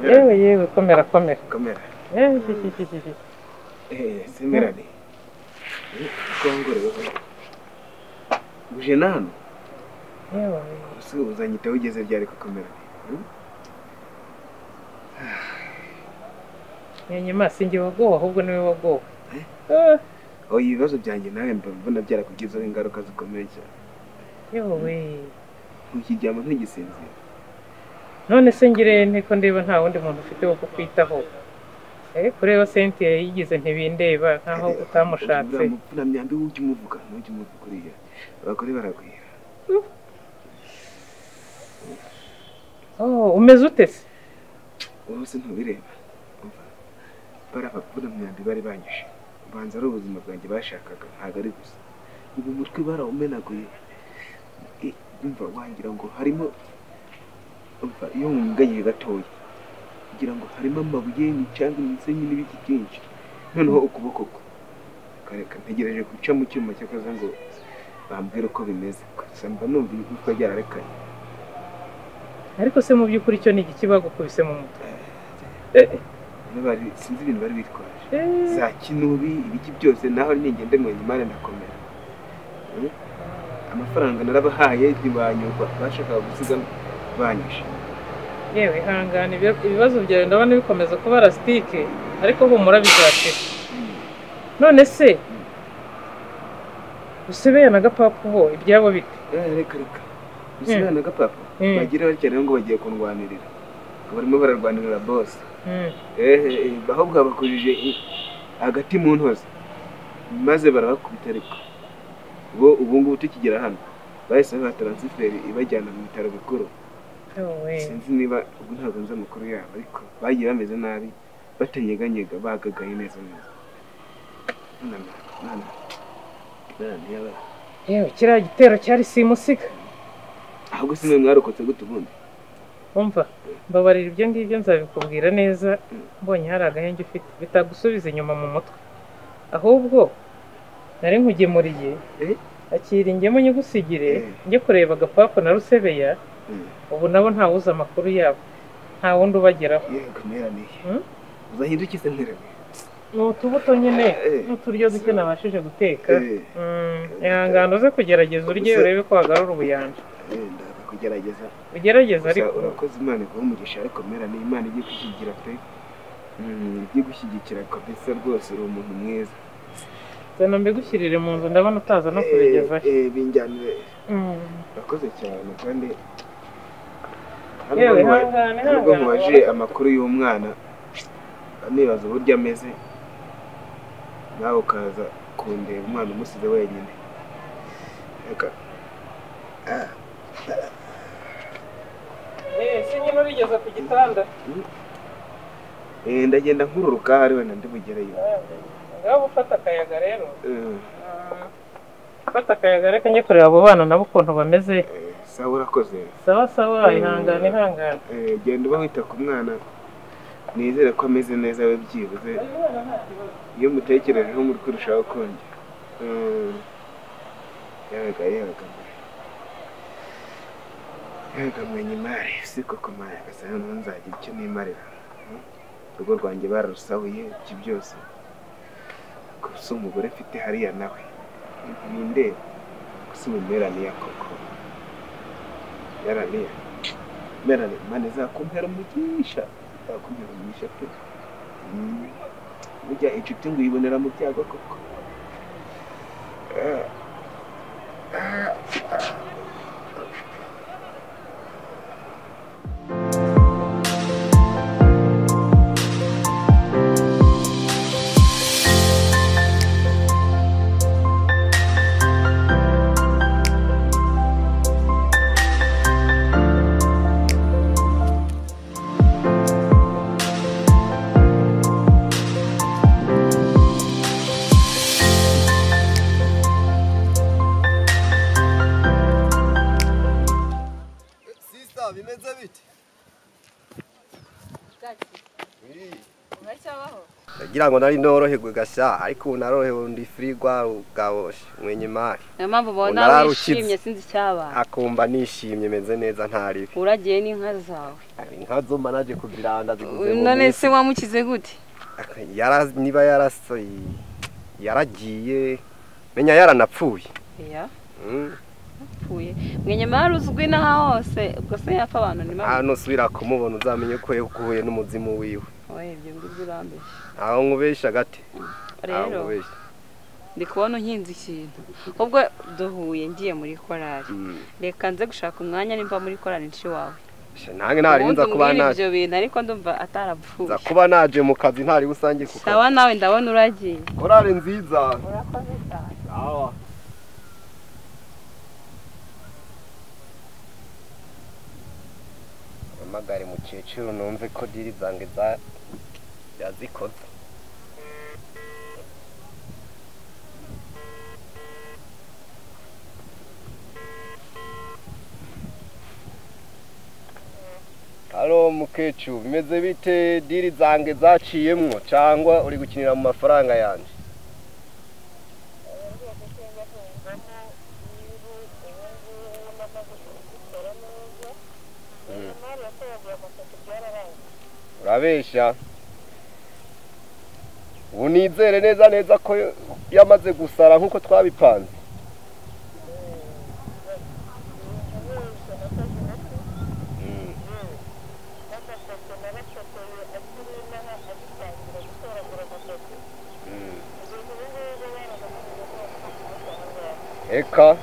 yewe komera simerane kongore uje nano yewe uzanyita ugeze ryari kukomera nyuma sinjye wagowe ahubwo niwe wagowe ibibazo byanjye nawe mbona byarakugizeho ingaruka zikomeye cyane yewe ntukiryama ntugisinzira none se ngire nteko ndeba nta wundi muntu ufite wo kukwitaho kureba senti yigize ntibindeba nkaho utamushatse na myambi ujye umuvuga uriya abagore baragwira umeze ute se bose ntubireba barabapfuna myambi bari banyishe ubanza ari ubuzima bwanjye bashakaga ntabwo ari gusa ubu mutwe barawumenaguye umva wangira ngo harimo umva iyo ngunganye gatoya kugira ngo harimo amabuye n'icanga imisenyi n'ibiki byinshi noneho ukuboko kareka ntegereje guca mu cyuma cy'akaza ngo bambwire uko bimeze gusa mba numva igufwa ryararekanye ariko se mu by'ukuri cyo ni iki bagukubise mu mutwe sinzi ibintu bari bitwaje za kinubi ibiki byose naho ningende mwenyemari ndakomera amafaranga narabahaye ntibanyurwa bashakaga gusiga banyishe yewe ihangane ibibazo byawe ndabona bikomeza kuba rasitike ariko humura bizashira none se usebeye na gapapu bo ibyabo bite reka usebeye na gapapu bagira batya rero ngo bagiye kundwanirira barimo bararwanirira boss ahubwo babakujije hagati mu ntozi maze barabakubita ariko bo ubu ngubu tukigera hano bahise ba transfer ibajyana mu bitaro bikuru sinzi niba ubu ntabwo nzi amakuru yabo ariko bagiye bameze nabi batanyeganyega bagagaye neza yewe kiriya gitero cyari simusiga ahubwo simwe mwarokotse gute ubundi umva mbabarira ibyo ngibyo nzabikubwira neza mbonye hari agahenge ufite bitagusubiza inyuma mu mutwe ahubwo nari nkugemuriye akira ingemo nyigusigire njye kureba agapapa na rusebeya ubu nabo ntawuzi amakuru yabo nta wundi ubageraho yego neraniye uzahindukize nterane ni utubuto nyine n'uturyo duke nabashije guteka ihangane uze kugerageza urye urebe ko wagarura ubuyanja kugerageza ugerageza ariko urakoze Imana iguha umugisha ariko merane Imana igiye gushyigikira pe igiye gushyigikira kabisa rwose uri umuntu mwiza zana mbigushyirire mu nzu ndabona utaza no kubigezaho binjyanire urakoze cyane kandi nubwo mubaje amakuru y'umwana nibaza uburyo ameze nawe ukaza kundeba umwana umusize wenyine reka si nyine urigeza ku gitanda ndagenda nkururuka hari wenda ndi bugereyo ngaho ufata akayaga rero ufata akayaga reka njye kureba abo bana nabo ukuntu bameze sawa urakoze sawa ihangane genda uba wita ku mwana nizere ko ameze neza we byibuze iyo mutekerejeho muri kurushaho kongera yaga mwenyemari siko komaya gasana nzagira icyo nimarira urugo rwanjye bararusahuye iki byose gusa umugore mfite hariya nawe ninde gusa umumerani ya koko yaraniye merane mane zakumpera umugisha pe burya inshuti ngo uyibonera mu byago koko bimeze bite Nagira ngo nari noroherwe gasha ariko narohewe ndi frigwa ugaboshe mwenyemari. Mpamvu bona wishimye sinzi cyaba. Akumva nishimye meze neza ntari. Uragiye n'inka zawe. Inka zo manaje kuziranda ziguze. None se wamukize gute? Niba yarasoyi yaragiye menya yaranapfuye. Ya. Pfuye. Mwenyemari uzwi naha hose ubwo se yapfa abantu ni mama. Hano subira kumubona uzamenye ko yakuye n'umuzimu wiwe. Oye ibyo ngibyo urambesha. Aho nkubesha gate. Rero. Ndi kubona unkinze ikintu. Ubwo duhuye ngiye muri korali. Reka nze gushaka umwanya nimba muri korali nshi wawe. Nange ntari nza kuba naje. Ibyo bintu ariko ndumva atarapfuye. Za kuba naje mu kazi ntari busange kuko. Sawa nawe ndabona uragiye. Korali nziza. Urakoze cyane. Sawa. Magari mukecuru numve ko diri zange yazikoze. Halo mukecuru bimeze bite diri zange zaciyemwo cyangwa uri gukinira mu mafaranga yanje? Urabesha unizere neza ko yamaze gusara nkuko twabipanze. Eka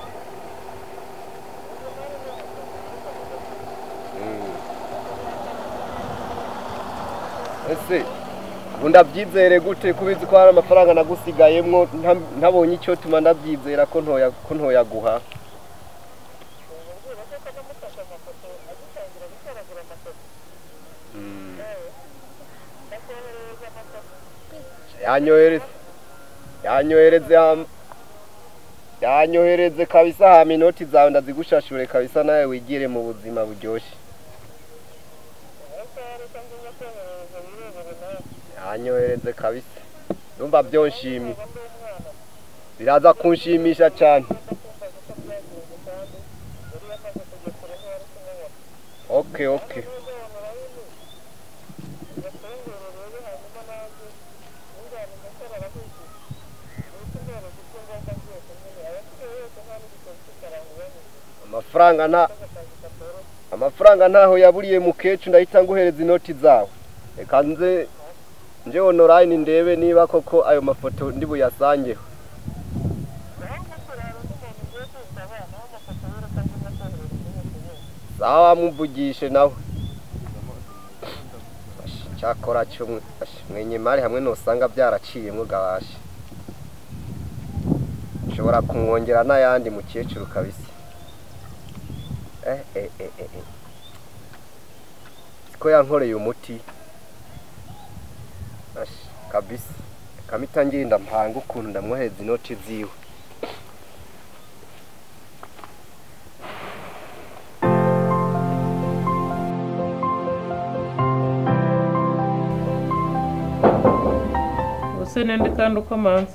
ese ndabyizere gute kubizi ko hari amafaranga nagusigayemwo ntabonye icyo tuma ndabyizera ko ntoyaguha. yanyohereze kabisa ha minoti zawe ndazigushashure kabisa nawe wigire mu buzima buryoshye. Yanyohereze kabisa ndumva byonshimye biraza kunshimisha cyane. Okay. Amafaranga ntaho yaburiye mukecuru ndahita nguhereza inoti zawe. Reka nje online ndebe niba koko ayo mafoto ndi buyasangeho. Sawa muvugishe nawe. Cyakora cyo mwenyemari hamwe nosanga byaraciyemo gabashe. Nshobora kumwongera n'ayandi mukecuru kabisa. Siko yankoreye umuti. Kabisa. Kamita ngenda mpanga ukuntu ndamwoheza inoti ziwe. Use nende kandi ukomanze.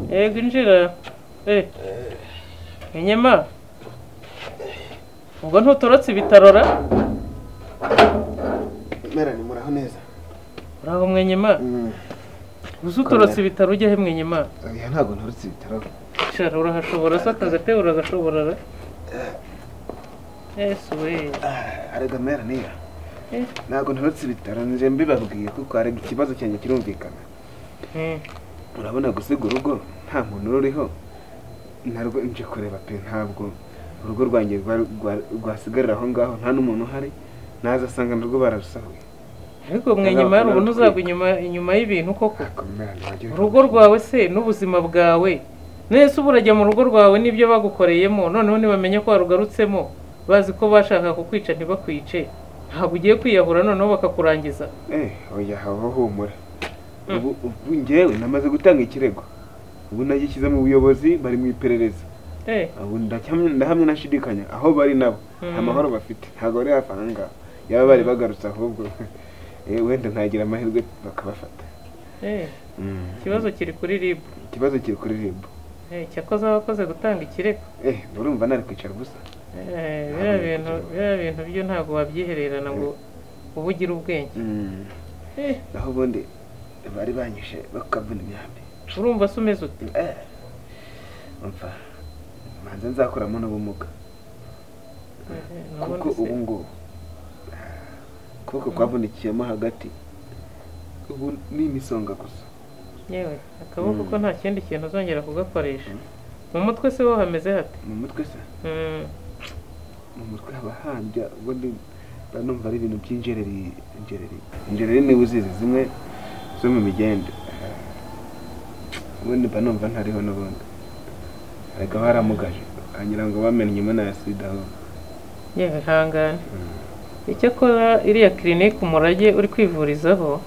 Yego injira. Mwenyema. Ubwo ntutorotse ibitarora? Mera ni muraho neza. Uraho mwenyema? Uzutorotse ibitaro ujye he mwenyema? Oya ntago ntorotse ibitaro. Shara urahashobora sakagate uragashobora. We. Arega mera niya. Ntago ntorotse ibitaro nje mbibabwiye kuko ari ikibazo cyanjye kirumvikana. Urabona gusiga urugo nta muntu uriho. Narwo nje kureba pe ntabwo urugo rwanjye rwasigarira aho ngaho nta n'umuntu uhari naza asanga narwo bararusahuye. Ariko mwenyemari ubu ntuzagwa inyuma y'ibintu koko. Urugo rwawe se n'ubuzima bwawe nese uburajya mu rugo rwawe nibyo bagukoreyemo noneho nibamenye ko warugarutsemo bazi ko bashaka kukwica ntibakwice ntabwo ugiye kwiyahura noneho bakakurangiza. Oya haho humura. Ubu ngewe namaze gutanga ikirego. Ubu nagishyize mu buyobozi bari mu iperereza. Ubu ndahamya nashidikanya aho bari nabo amahoro bafite ntago ari hafanga yaba bari bagarutse ahubwo wenda ntagira amahirwe bakabafata. Ikibazo kiri kuri REBA. Ikibazo kiri kuri REBA. Cyakoze abakoze gutanga ikirego. Urumva nari kwicara gusa. Biriya bintu byo ntabwo wabyihererana ngo ubugire ubwenge. Naho ubundi bari banyishe bakavuna imyambi. Urumva se umeze ute? Umva manze nzakoramo n'ubumuga. Kuko ubu ngubu kuko kwavunikiyemo hagati ubu ni imisonga gusa. Yewe akaboko ko nta kindi kintu uzongera kugakoresha. Mu mutwe se wo hameze hate? Mu mutwe se mu mutwe haba hambya ubundi banumva ari ibintu by'injereri. Injereri ni uzizi zimwe zo mu migende. Ubundi banumva ntariho n'ubundi ariko baramugaje hanyura ngo bamenyemo na sida aho. Yewe hangane. Icyakora iriya clinique umurage uri kwivurizaho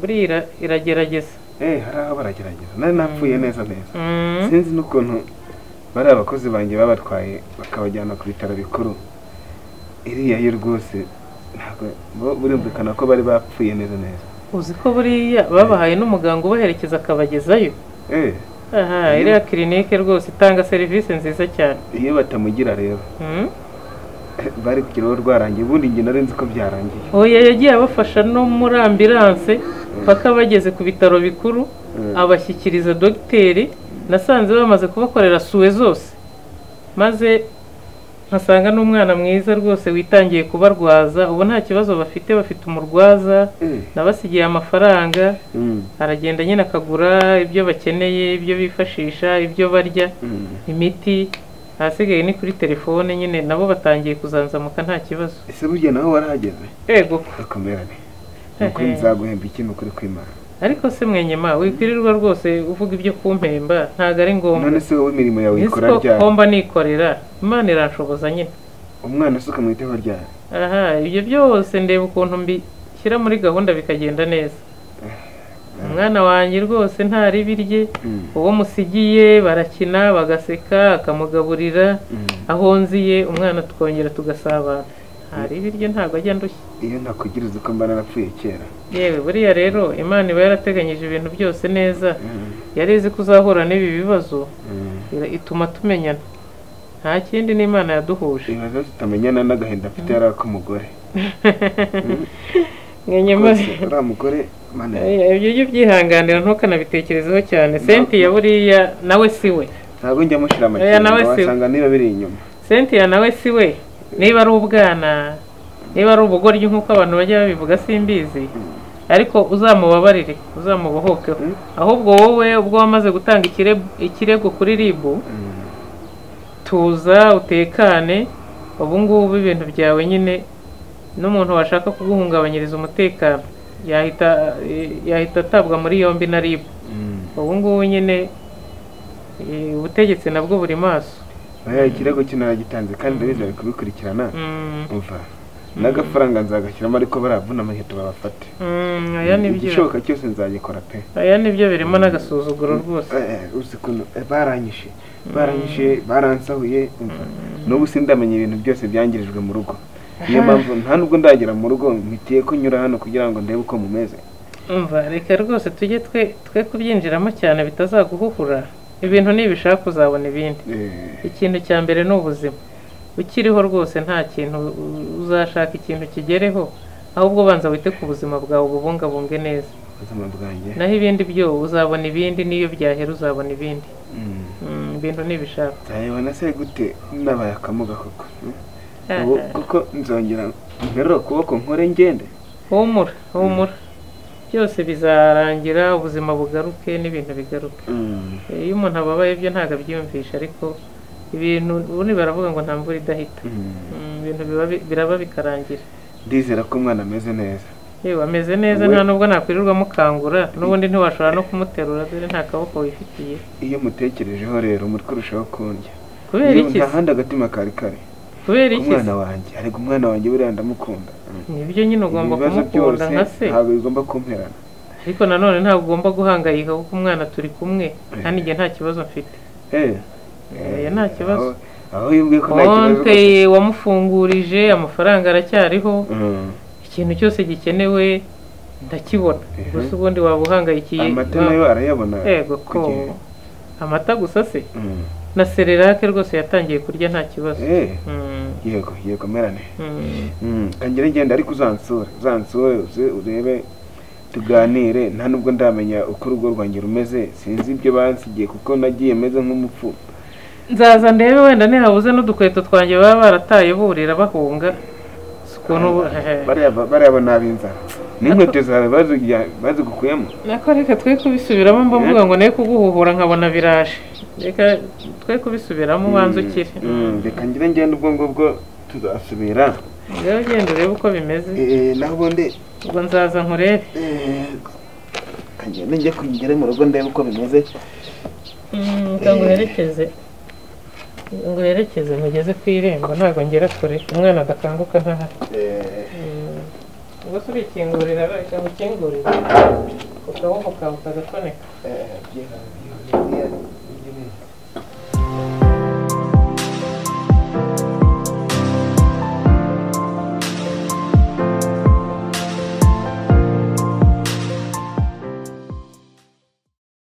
buriya iragerageza. Hari aho baragerageza nari napfuye neza. Sinzi n'ukuntu bari abakozi banjye babatwaye bakabajyana ku bitaro bikuru. Iriya yo rwose ntabwo burumvikana ko bari bapfuye neza. Uzi ko buriya babahaye n'umuganga ubaherekeza akabagezayo. Iriya clinique rwose itanga serivisi nziza cyane. Iyo batamugira rero bari kugira rwarangiye ubundi njye nari nzi ko byarangiye. Oya yagiye abafasha no muri ambulance paka bageze ku bitaro bikuru abashyikiriza dogiteri. Nasanze bamaze kubakorera suwe zose maze nkasanga n'umwana mwiza rwose witangiye kubarwaza. Ubu nta kibazo bafite umurwaza nabasigiye amafaranga aragenda nyine akagura ibyo bakeneye, ibyo bifashisha, ibyo barya, imiti. Hasigaye ni kuri telefone nyine nabo batangiye kuzanzamuka nta kibazo. Ese burya naho warahageze? Yego akomerane nuko nzaguhemba ikintu kuri kwimana. Ariko se mwenyema wikwirirwa rwose uvuga ibyo kumpemba ntago ari ngombwa. None se wowe imirimo yawe ikora ryari? Komba nikorera Imana iranshoboza nyine. Umwana suka mwiteho ryari? Ibyo byose ndeba ukuntu mbishyira muri gahunda bikagenda neza. Umwana wanjye rwose ntari birye uwo musigiye barakina bagaseka akamugaburira aho nziye umwana tukongera tugasabana. Hari birye ntago ajya ndushye. Iyo ntakugiriza uko mbana napfuye kera. Yewe buriya rero Imana iba yarateganyije ibintu byose neza. Yareze kuzahura n'ibi bibazo ituma tumenyana. Nta kindi n'Imana yaduhuje. Ibibazo tutamenyana n'agahinda mfite yari ak'umugore. Mwenyemari mugore ibyo byihanganira ntukanabitekerezeho cyane. Cynthia buriya nawe siwe. Ntabwo njya mushira amakenga wasanga niba biri inyuma. Cynthia nawe siwe. Niba ari ubwana niba ari ubugoryi nk'uko abantu bajya babivuga simbizi ariko uzamubabarire uzamubohokeho. Ahubwo wowe ubwo wamaze gutanga ikirego kuri REBA tuza utekane. Ubu ngubu ibintu byawe nyine n'umuntu washaka kuguhungabanyiriza umutekano yahita atabwa muri yombi na REBA. Ubu ngubu nyine ubutegetsi nabwo buri maso. Ikirego kinaragitanze kandi ndabizi bari kubikurikirana. Umva n'agafaranga nzagashyiramo ariko baravuna amaheto babafate. Aya nibyo igishoboka cyose nzagikora pe. Aya nibyo birimo n'agasuzuguro rwose. Uzi ko baranyishe baransahuye. N'ubu sindamenya ibintu byose byangirijwe mu rugo. Niyo mpamvu nta nubwo ndagera mu rugo mpitiye ko nyura hano kugira ngo ndebe uko mumeze. Umva reka rwose tujye twe kubyinjiramo cyane bitazaguhuhura. Ibintu nibishaka kuzabona ibindi. Ikintu cya mbere ni ubuzima. Ukiriho rwose nta kintu uzashaka ikintu kigereho ahubwo banza wite ku buzima bwawe ububungabunge neza. Ubuzima bwanjye naho ibindi byo uzabona ibindi niyo byahera uzabona ibindi. Ibintu nibishaka. Tayibona se gute nabaye akamuga koko. Kuko nzongera nterura kuboko nkore ngende. Humura byose bizarangira ubuzima bugaruke n'ibintu bigaruke. Iyo umuntu ababaye byo ntago abyumvisha ariko ibintu ubundi baravuga ngo nta mvura idahita. Ibintu biraba bikarangira. Ndizera ko umwana ameze neza. Yewe ameze neza nta nubwo nakwirirwa mukangura n'ubundi ntiwashobora no kumuterura dore nta kaboko wifitiye. Iyo mutekerejeho rero umutwe urushaho kundya. Kubera iki? Nta handi agatima kari. Kubera iki? Umwana wanjye buriya ndamukunda. Nibyo nyine ugomba kumukunda nka se. Ntabwo bigomba kumperana. Ariko nanone ntabwo ugomba guhangayika kuko umwana turi kumwe kandi njye nta kibazo mfite. Nta kibazo. Aho yibwiye ko nta kibazo. Konte wamufungurije amafaranga aracyariho. ikintu cyose gikenewe ndakibona gusa ubundi waba uhangayikiye amata nayo arayabona yego ko amata gusa se na sererake rwose yatangiye kurya nta kibazo yego merane kangire ngenda ariko uzansure urebe tuganire nta nubwo ndamenya uko urugo rwanjye rumeze sinzi ibyo bansigiye kuko nagiye meze nk'umupfu nzaza ndebe wenda ntihabuze n'udukweto twanjye baba barataye burira bahunga bariya nabinzara n'inkweto zawe bazigukuyemo nako reka twe kubisubiramo mba mvuga ngo nawe kuguhuhura nkabona biraje reka twe kubisubiramo wanzukire reka ngire ngende ubwo ngubwo tuzasubira rero genda urebe uko bimeze naho ubundi ubwo nzaza nkurebe kangende njye kugere mu rugo ndebe uko bimeze nguherekeze mugeze ku irembo ntabwo ngera kure umwana adakanguka ntahari ubwo se urikingurira reka ngo ukingurire ukaboko kawe kagatoneka